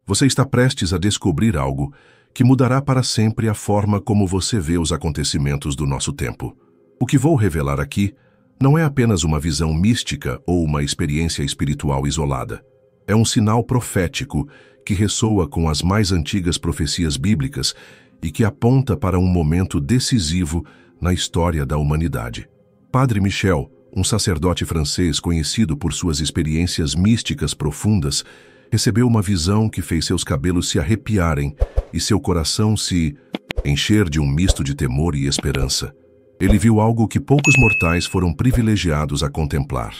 Você está prestes a descobrir algo que mudará para sempre a forma como você vê os acontecimentos do nosso tempo. O que vou revelar aqui não é apenas uma visão mística ou uma experiência espiritual isolada. É um sinal profético que ressoa com as mais antigas profecias bíblicas e que aponta para um momento decisivo na história da humanidade. Padre Michel, um sacerdote francês conhecido por suas experiências místicas profundas, recebeu uma visão que fez seus cabelos se arrepiarem e seu coração se encher de um misto de temor e esperança. Ele viu algo que poucos mortais foram privilegiados a contemplar.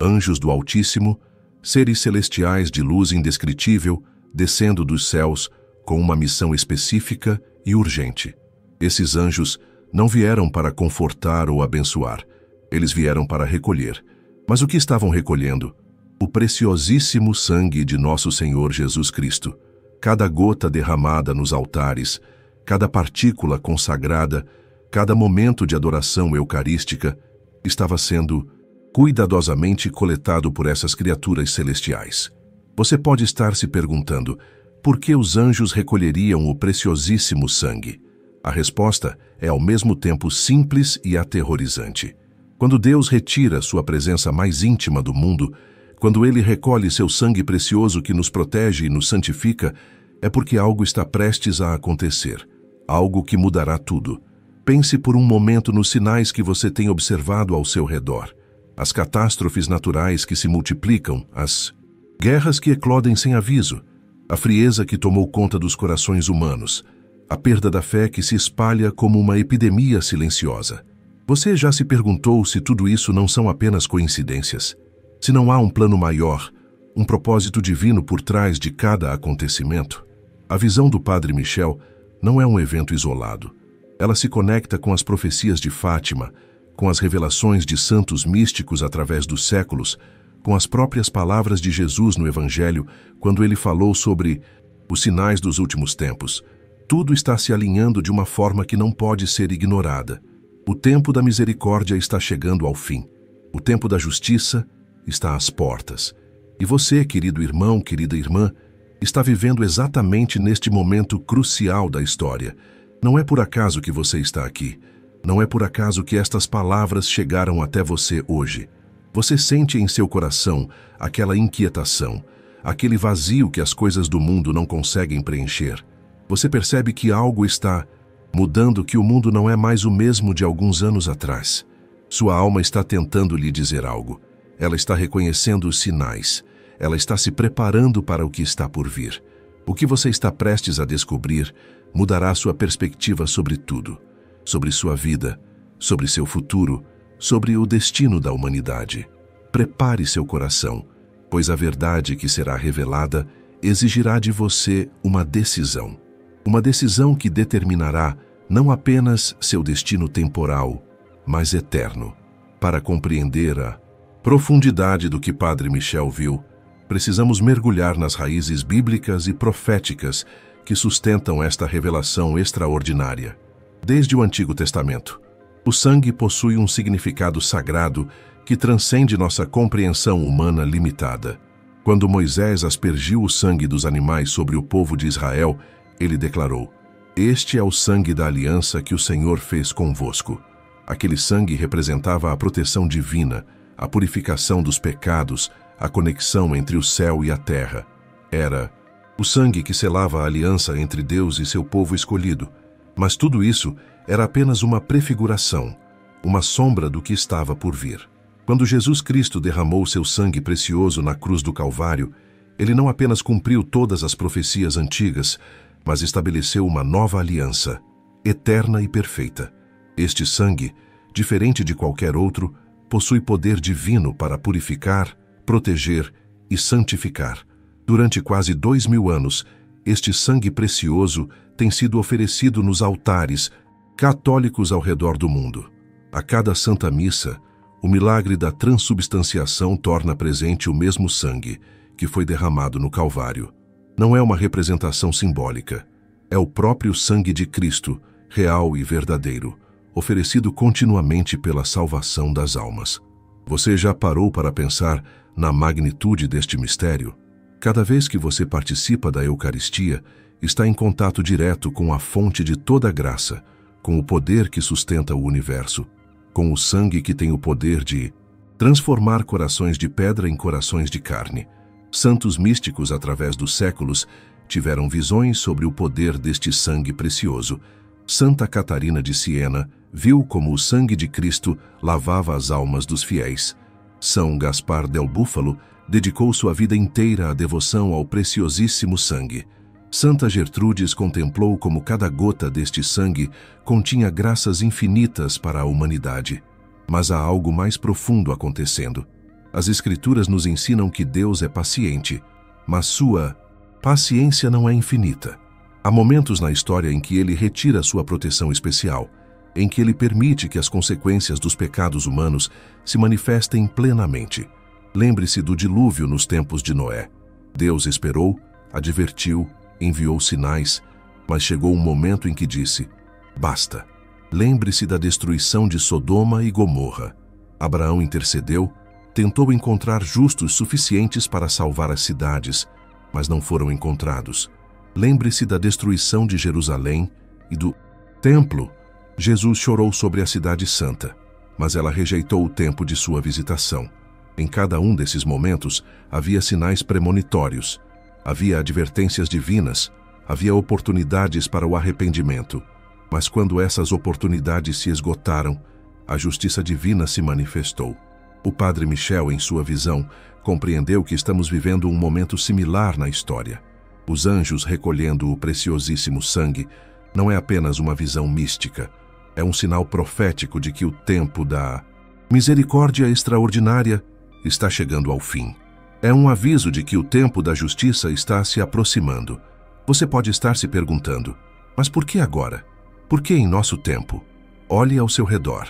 Anjos do Altíssimo, seres celestiais de luz indescritível, descendo dos céus com uma missão específica e urgente. Esses anjos não vieram para confortar ou abençoar, eles vieram para recolher. Mas o que estavam recolhendo? O preciosíssimo sangue de nosso Senhor Jesus Cristo. Cada gota derramada nos altares, cada partícula consagrada, cada momento de adoração eucarística estava sendo cuidadosamente coletado por essas criaturas celestiais. Você pode estar se perguntando, por que os anjos recolheriam o preciosíssimo sangue? A resposta é ao mesmo tempo simples e aterrorizante. Quando Deus retira sua presença mais íntima do mundo, quando Ele recolhe seu sangue precioso que nos protege e nos santifica, é porque algo está prestes a acontecer, algo que mudará tudo. Pense por um momento nos sinais que você tem observado ao seu redor. As catástrofes naturais que se multiplicam, as guerras que eclodem sem aviso, a frieza que tomou conta dos corações humanos, a perda da fé que se espalha como uma epidemia silenciosa. Você já se perguntou se tudo isso não são apenas coincidências? Se não há um plano maior, um propósito divino por trás de cada acontecimento? A visão do Padre Michel não é um evento isolado. Ela se conecta com as profecias de Fátima, com as revelações de santos místicos através dos séculos, com as próprias palavras de Jesus no Evangelho, quando ele falou sobre os sinais dos últimos tempos. Tudo está se alinhando de uma forma que não pode ser ignorada. O tempo da misericórdia está chegando ao fim. O tempo da justiça está às portas. E você, querido irmão, querida irmã, está vivendo exatamente neste momento crucial da história. Não é por acaso que você está aqui. Não é por acaso que estas palavras chegaram até você hoje. Você sente em seu coração aquela inquietação, aquele vazio que as coisas do mundo não conseguem preencher. Você percebe que algo está mudando, que o mundo não é mais o mesmo de alguns anos atrás. Sua alma está tentando lhe dizer algo. Ela está reconhecendo os sinais. Ela está se preparando para o que está por vir. O que você está prestes a descobrir mudará sua perspectiva sobre tudo. Sobre sua vida, sobre seu futuro, sobre o destino da humanidade. Prepare seu coração, pois a verdade que será revelada exigirá de você uma decisão. Uma decisão que determinará não apenas seu destino temporal, mas eterno. Para compreender a profundidade do que Padre Michel viu, precisamos mergulhar nas raízes bíblicas e proféticas que sustentam esta revelação extraordinária. Desde o Antigo Testamento, o sangue possui um significado sagrado que transcende nossa compreensão humana limitada. Quando Moisés aspergiu o sangue dos animais sobre o povo de Israel, ele declarou: "Este é o sangue da aliança que o Senhor fez convosco." Aquele sangue representava a proteção divina, a purificação dos pecados, a conexão entre o céu e a terra. Era o sangue que selava a aliança entre Deus e seu povo escolhido. Mas tudo isso era apenas uma prefiguração, uma sombra do que estava por vir. Quando Jesus Cristo derramou seu sangue precioso na cruz do Calvário, ele não apenas cumpriu todas as profecias antigas, mas estabeleceu uma nova aliança, eterna e perfeita. Este sangue, diferente de qualquer outro, possui poder divino para purificar, proteger e santificar. Durante quase 2000 anos, este sangue precioso tem sido oferecido nos altares católicos ao redor do mundo. A cada Santa Missa, o milagre da transubstanciação torna presente o mesmo sangue que foi derramado no Calvário. Não é uma representação simbólica. É o próprio sangue de Cristo, real e verdadeiro, oferecido continuamente pela salvação das almas. Você já parou para pensar na magnitude deste mistério? Cada vez que você participa da Eucaristia, está em contato direto com a fonte de toda graça, com o poder que sustenta o universo, com o sangue que tem o poder de transformar corações de pedra em corações de carne. Santos místicos, através dos séculos, tiveram visões sobre o poder deste sangue precioso. Santa Catarina de Siena viu como o sangue de Cristo lavava as almas dos fiéis. São Gaspar del Búfalo dedicou sua vida inteira à devoção ao preciosíssimo sangue. Santa Gertrudes contemplou como cada gota deste sangue continha graças infinitas para a humanidade. Mas há algo mais profundo acontecendo. As Escrituras nos ensinam que Deus é paciente, mas sua paciência não é infinita. Há momentos na história em que ele retira sua proteção especial, em que ele permite que as consequências dos pecados humanos se manifestem plenamente. Lembre-se do dilúvio nos tempos de Noé. Deus esperou, advertiu, enviou sinais, mas chegou um momento em que disse: basta. Lembre-se da destruição de Sodoma e Gomorra. Abraão intercedeu, tentou encontrar justos suficientes para salvar as cidades, mas não foram encontrados. Lembre-se da destruição de Jerusalém e do templo. Jesus chorou sobre a cidade santa, mas ela rejeitou o tempo de sua visitação. Em cada um desses momentos havia sinais premonitórios, havia advertências divinas, havia oportunidades para o arrependimento. Mas quando essas oportunidades se esgotaram, a justiça divina se manifestou. O Padre Michel, em sua visão, compreendeu que estamos vivendo um momento similar na história. Os anjos recolhendo o preciosíssimo sangue não é apenas uma visão mística, é um sinal profético de que o tempo da misericórdia extraordinária está chegando ao fim. É um aviso de que o tempo da justiça está se aproximando. Você pode estar se perguntando: mas por que agora? Por que em nosso tempo? Olhe ao seu redor.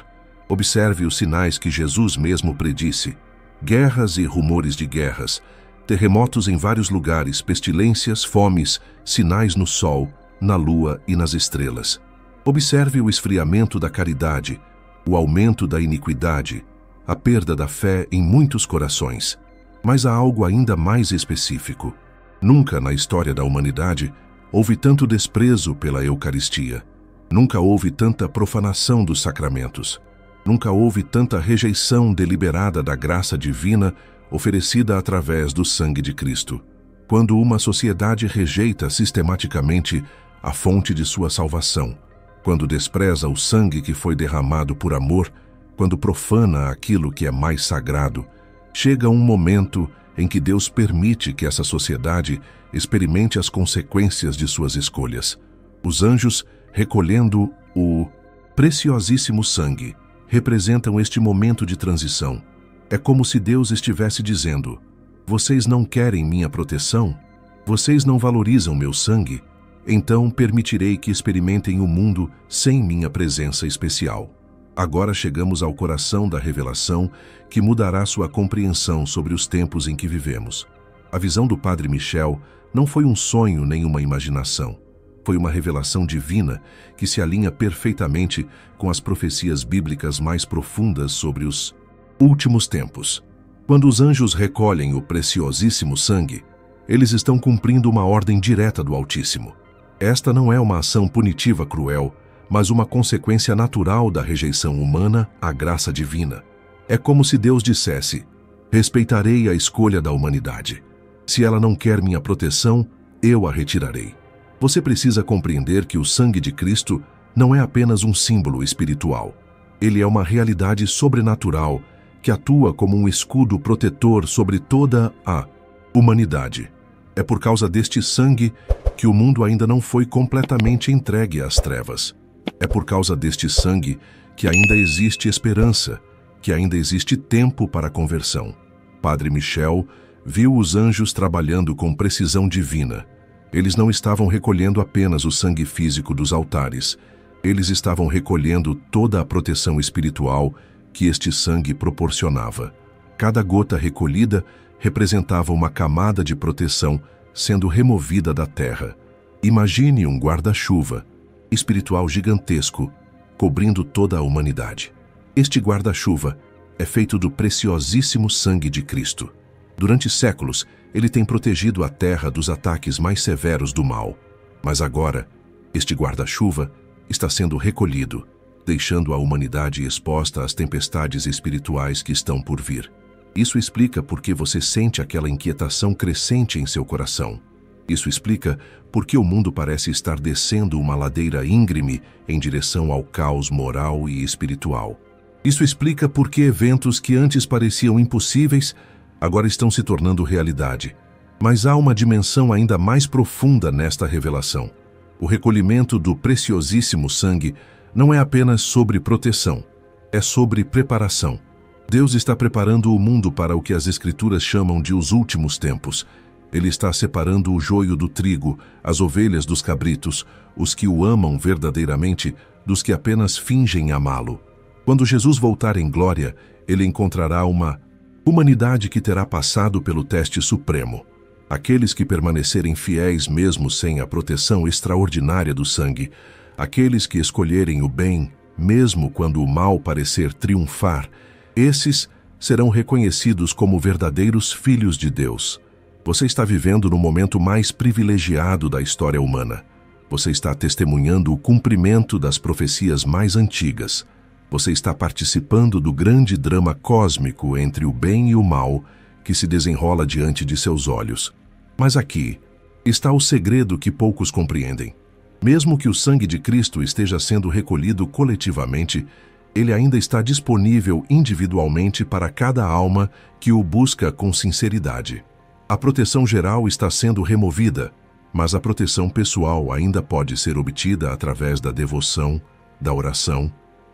Observe os sinais que Jesus mesmo predisse: guerras e rumores de guerras, terremotos em vários lugares, pestilências, fomes, sinais no sol, na lua e nas estrelas. Observe o esfriamento da caridade, o aumento da iniquidade, a perda da fé em muitos corações. Mas há algo ainda mais específico. Nunca na história da humanidade houve tanto desprezo pela Eucaristia. Nunca houve tanta profanação dos sacramentos. Nunca houve tanta rejeição deliberada da graça divina oferecida através do sangue de Cristo. Quando uma sociedade rejeita sistematicamente a fonte de sua salvação, quando despreza o sangue que foi derramado por amor, quando profana aquilo que é mais sagrado, chega um momento em que Deus permite que essa sociedade experimente as consequências de suas escolhas. Os anjos, recolhendo o preciosíssimo sangue, representam este momento de transição. É como se Deus estivesse dizendo: vocês não querem minha proteção? Vocês não valorizam meu sangue? Então permitirei que experimentem o mundo sem minha presença especial. Agora chegamos ao coração da revelação que mudará sua compreensão sobre os tempos em que vivemos. A visão do Padre Michel não foi um sonho nem uma imaginação. Foi uma revelação divina que se alinha perfeitamente com as profecias bíblicas mais profundas sobre os últimos tempos. Quando os anjos recolhem o preciosíssimo sangue, eles estão cumprindo uma ordem direta do Altíssimo. Esta não é uma ação punitiva cruel, mas uma consequência natural da rejeição humana à graça divina. É como se Deus dissesse: respeitarei a escolha da humanidade. Se ela não quer minha proteção, eu a retirarei. Você precisa compreender que o sangue de Cristo não é apenas um símbolo espiritual. Ele é uma realidade sobrenatural que atua como um escudo protetor sobre toda a humanidade. É por causa deste sangue que o mundo ainda não foi completamente entregue às trevas. É por causa deste sangue que ainda existe esperança, que ainda existe tempo para a conversão. Padre Michel viu os anjos trabalhando com precisão divina. Eles não estavam recolhendo apenas o sangue físico dos altares. Eles estavam recolhendo toda a proteção espiritual que este sangue proporcionava. Cada gota recolhida representava uma camada de proteção sendo removida da terra. Imagine um guarda-chuva espiritual gigantesco cobrindo toda a humanidade. Este guarda-chuva é feito do preciosíssimo sangue de Cristo. Durante séculos, ele tem protegido a terra dos ataques mais severos do mal. Mas agora, este guarda-chuva está sendo recolhido, deixando a humanidade exposta às tempestades espirituais que estão por vir. Isso explica por que você sente aquela inquietação crescente em seu coração. Isso explica por que o mundo parece estar descendo uma ladeira íngreme em direção ao caos moral e espiritual. Isso explica por que eventos que antes pareciam impossíveis agora estão se tornando realidade. Mas há uma dimensão ainda mais profunda nesta revelação. O recolhimento do preciosíssimo sangue não é apenas sobre proteção, é sobre preparação. Deus está preparando o mundo para o que as Escrituras chamam de os últimos tempos. Ele está separando o joio do trigo, as ovelhas dos cabritos, os que o amam verdadeiramente, dos que apenas fingem amá-lo. Quando Jesus voltar em glória, ele encontrará uma humanidade que terá passado pelo teste supremo. Aqueles que permanecerem fiéis mesmo sem a proteção extraordinária do sangue, aqueles que escolherem o bem, mesmo quando o mal parecer triunfar, esses serão reconhecidos como verdadeiros filhos de Deus. Você está vivendo no momento mais privilegiado da história humana. Você está testemunhando o cumprimento das profecias mais antigas. Você está participando do grande drama cósmico entre o bem e o mal que se desenrola diante de seus olhos. Mas aqui está o segredo que poucos compreendem. Mesmo que o sangue de Cristo esteja sendo recolhido coletivamente, ele ainda está disponível individualmente para cada alma que o busca com sinceridade. A proteção geral está sendo removida, mas a proteção pessoal ainda pode ser obtida através da devoção, da oração,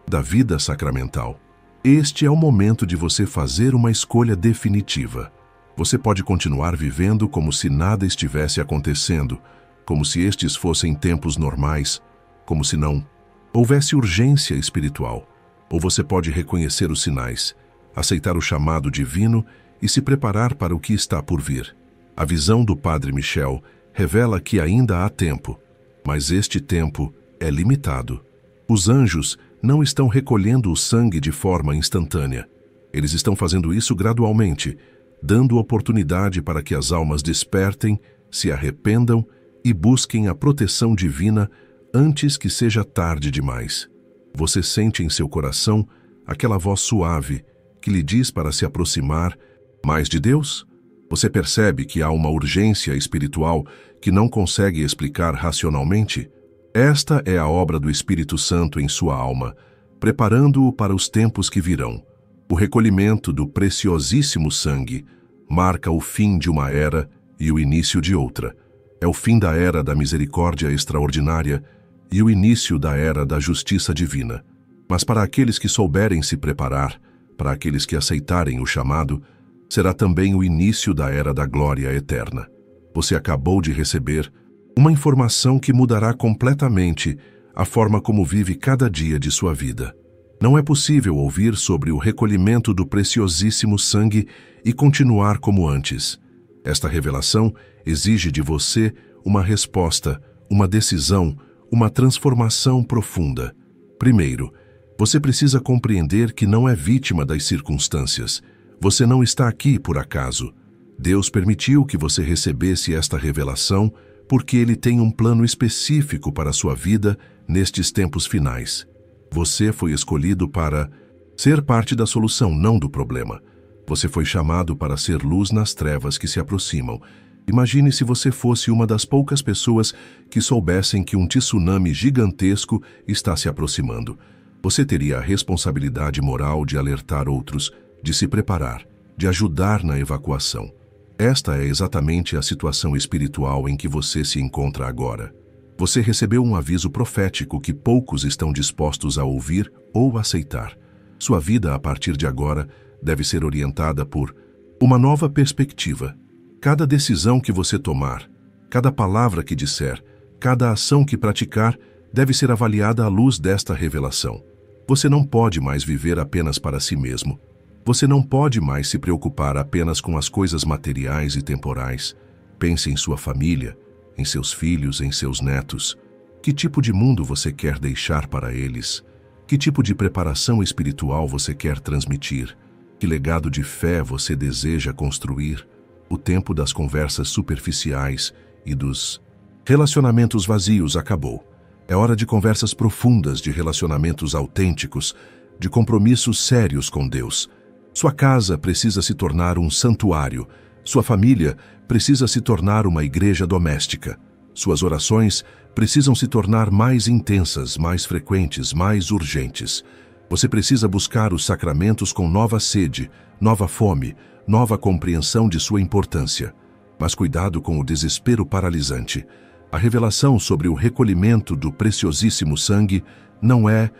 da vida sacramental. Este é o momento de você fazer uma escolha definitiva. Você pode continuar vivendo como se nada estivesse acontecendo, como se estes fossem tempos normais, como se não houvesse urgência espiritual. Ou você pode reconhecer os sinais, aceitar o chamado divino e se preparar para o que está por vir. A visão do Padre Michel revela que ainda há tempo, mas este tempo é limitado. Os anjos não estão recolhendo o sangue de forma instantânea. Eles estão fazendo isso gradualmente, dando oportunidade para que as almas despertem, se arrependam e busquem a proteção divina antes que seja tarde demais. Você sente em seu coração aquela voz suave que lhe diz para se aproximar mais de Deus? Você percebe que há uma urgência espiritual que não consegue explicar racionalmente? Esta é a obra do Espírito Santo em sua alma, preparando-o para os tempos que virão. O recolhimento do preciosíssimo sangue marca o fim de uma era e o início de outra. É o fim da era da misericórdia extraordinária e o início da era da justiça divina. Mas para aqueles que souberem se preparar, para aqueles que aceitarem o chamado, será também o início da era da glória eterna. Você acabou de receber uma informação que mudará completamente a forma como vive cada dia de sua vida. Não é possível ouvir sobre o recolhimento do preciosíssimo sangue e continuar como antes. Esta revelação exige de você uma resposta, uma decisão, uma transformação profunda. Primeiro, você precisa compreender que não é vítima das circunstâncias. Você não está aqui por acaso. Deus permitiu que você recebesse esta revelação porque Ele tem um plano específico para a sua vida nestes tempos finais. Você foi escolhido para ser parte da solução, não do problema. Você foi chamado para ser luz nas trevas que se aproximam. Imagine se você fosse uma das poucas pessoas que soubessem que um tsunami gigantesco está se aproximando. Você teria a responsabilidade moral de alertar outros, de se preparar, de ajudar na evacuação. Esta é exatamente a situação espiritual em que você se encontra agora. Você recebeu um aviso profético que poucos estão dispostos a ouvir ou aceitar. Sua vida, a partir de agora, deve ser orientada por uma nova perspectiva. Cada decisão que você tomar, cada palavra que disser, cada ação que praticar, deve ser avaliada à luz desta revelação. Você não pode mais viver apenas para si mesmo. Você não pode mais se preocupar apenas com as coisas materiais e temporais. Pense em sua família, em seus filhos, em seus netos. Que tipo de mundo você quer deixar para eles? Que tipo de preparação espiritual você quer transmitir? Que legado de fé você deseja construir? O tempo das conversas superficiais e dos relacionamentos vazios acabou. É hora de conversas profundas, de relacionamentos autênticos, de compromissos sérios com Deus. Sua casa precisa se tornar um santuário. Sua família precisa se tornar uma igreja doméstica. Suas orações precisam se tornar mais intensas, mais frequentes, mais urgentes. Você precisa buscar os sacramentos com nova sede, nova fome, nova compreensão de sua importância. Mas cuidado com o desespero paralisante. A revelação sobre o recolhimento do preciosíssimo sangue não é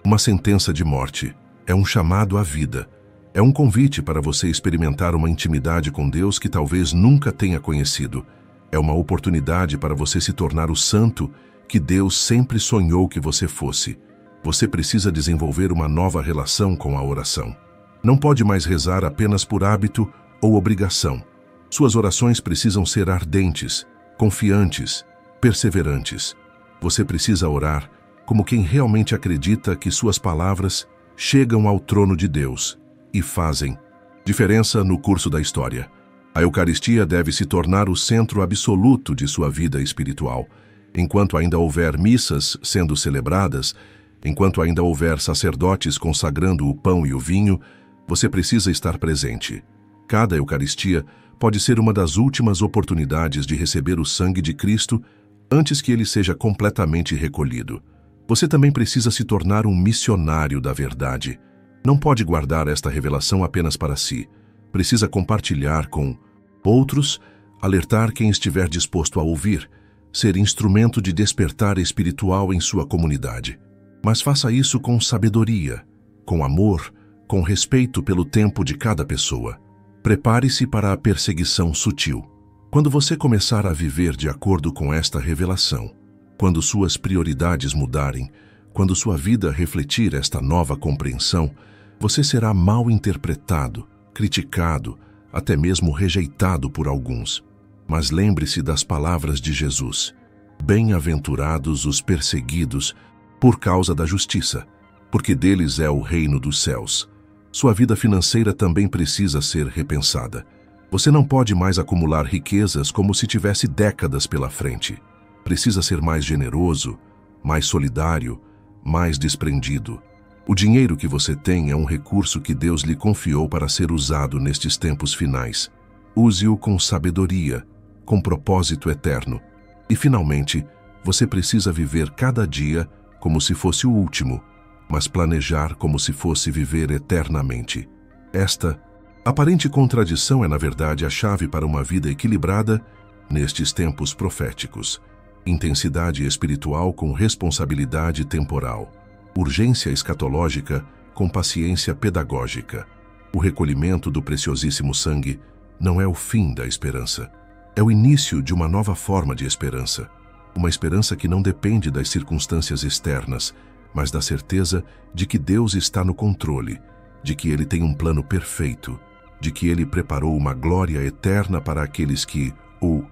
uma sentença de morte, é um chamado à vida. É um convite para você experimentar uma intimidade com Deus que talvez nunca tenha conhecido. É uma oportunidade para você se tornar o santo que Deus sempre sonhou que você fosse. Você precisa desenvolver uma nova relação com a oração. Não pode mais rezar apenas por hábito ou obrigação. Suas orações precisam ser ardentes, confiantes, perseverantes. Você precisa orar como quem realmente acredita que suas palavras chegam ao trono de Deus e fazem diferença no curso da história. A Eucaristia deve se tornar o centro absoluto de sua vida espiritual. Enquanto ainda houver missas sendo celebradas, enquanto ainda houver sacerdotes consagrando o pão e o vinho, você precisa estar presente. Cada Eucaristia pode ser uma das últimas oportunidades de receber o sangue de Cristo antes que ele seja completamente recolhido. Você também precisa se tornar um missionário da verdade. Não pode guardar esta revelação apenas para si. Precisa compartilhar com outros, alertar quem estiver disposto a ouvir, ser instrumento de despertar espiritual em sua comunidade. Mas faça isso com sabedoria, com amor, com respeito pelo tempo de cada pessoa. Prepare-se para a perseguição sutil. Quando você começar a viver de acordo com esta revelação, quando suas prioridades mudarem, quando sua vida refletir esta nova compreensão, você será mal interpretado, criticado, até mesmo rejeitado por alguns. Mas lembre-se das palavras de Jesus: bem-aventurados os perseguidos por causa da justiça, porque deles é o reino dos céus. Sua vida financeira também precisa ser repensada. Você não pode mais acumular riquezas como se tivesse décadas pela frente. Precisa ser mais generoso, mais solidário, mais desprendido. O dinheiro que você tem é um recurso que Deus lhe confiou para ser usado nestes tempos finais. Use-o com sabedoria, com propósito eterno. E, finalmente, você precisa viver cada dia como se fosse o último, mas planejar como se fosse viver eternamente. Esta aparente contradição é, na verdade, a chave para uma vida equilibrada nestes tempos proféticos. Intensidade espiritual com responsabilidade temporal. Urgência escatológica com paciência pedagógica. O recolhimento do preciosíssimo sangue não é o fim da esperança. É o início de uma nova forma de esperança. Uma esperança que não depende das circunstâncias externas, mas da certeza de que Deus está no controle, de que Ele tem um plano perfeito, de que Ele preparou uma glória eterna para aqueles que o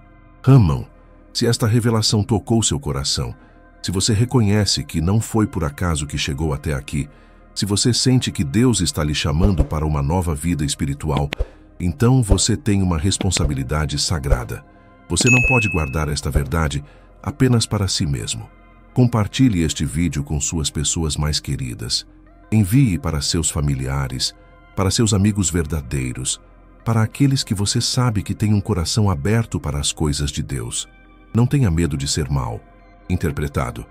amam. Se esta revelação tocou seu coração, se você reconhece que não foi por acaso que chegou até aqui, se você sente que Deus está lhe chamando para uma nova vida espiritual, então você tem uma responsabilidade sagrada. Você não pode guardar esta verdade apenas para si mesmo. Compartilhe este vídeo com suas pessoas mais queridas. Envie para seus familiares, para seus amigos verdadeiros, para aqueles que você sabe que têm um coração aberto para as coisas de Deus. Não tenha medo de ser mal interpretado.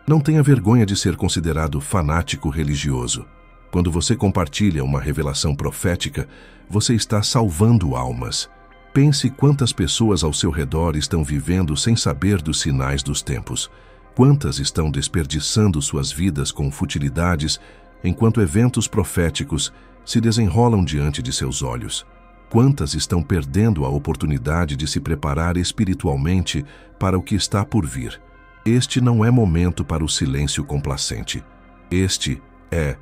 Não tenha vergonha de ser considerado fanático religioso. Quando você compartilha uma revelação profética, você está salvando almas. Pense quantas pessoas ao seu redor estão vivendo sem saber dos sinais dos tempos. Quantas estão desperdiçando suas vidas com futilidades, enquanto eventos proféticos se desenrolam diante de seus olhos. Quantas estão perdendo a oportunidade de se preparar espiritualmente para o que está por vir. Este não é momento para o silêncio complacente. Este é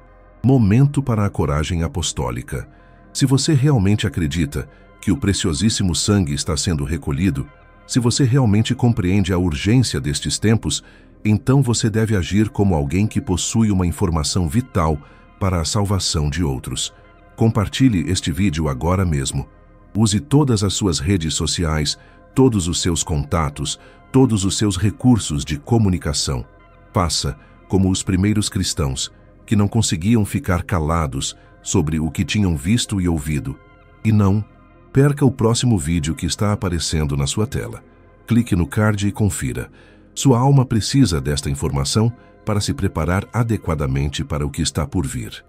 momento para a coragem apostólica. Se você realmente acredita que o preciosíssimo sangue está sendo recolhido, se você realmente compreende a urgência destes tempos, então você deve agir como alguém que possui uma informação vital para a salvação de outros. Compartilhe este vídeo agora mesmo. Use todas as suas redes sociais, todos os seus contatos, todos os seus recursos de comunicação. Faça como os primeiros cristãos, que não conseguiam ficar calados sobre o que tinham visto e ouvido. E não perca o próximo vídeo que está aparecendo na sua tela. Clique no card e confira. Sua alma precisa desta informação para se preparar adequadamente para o que está por vir.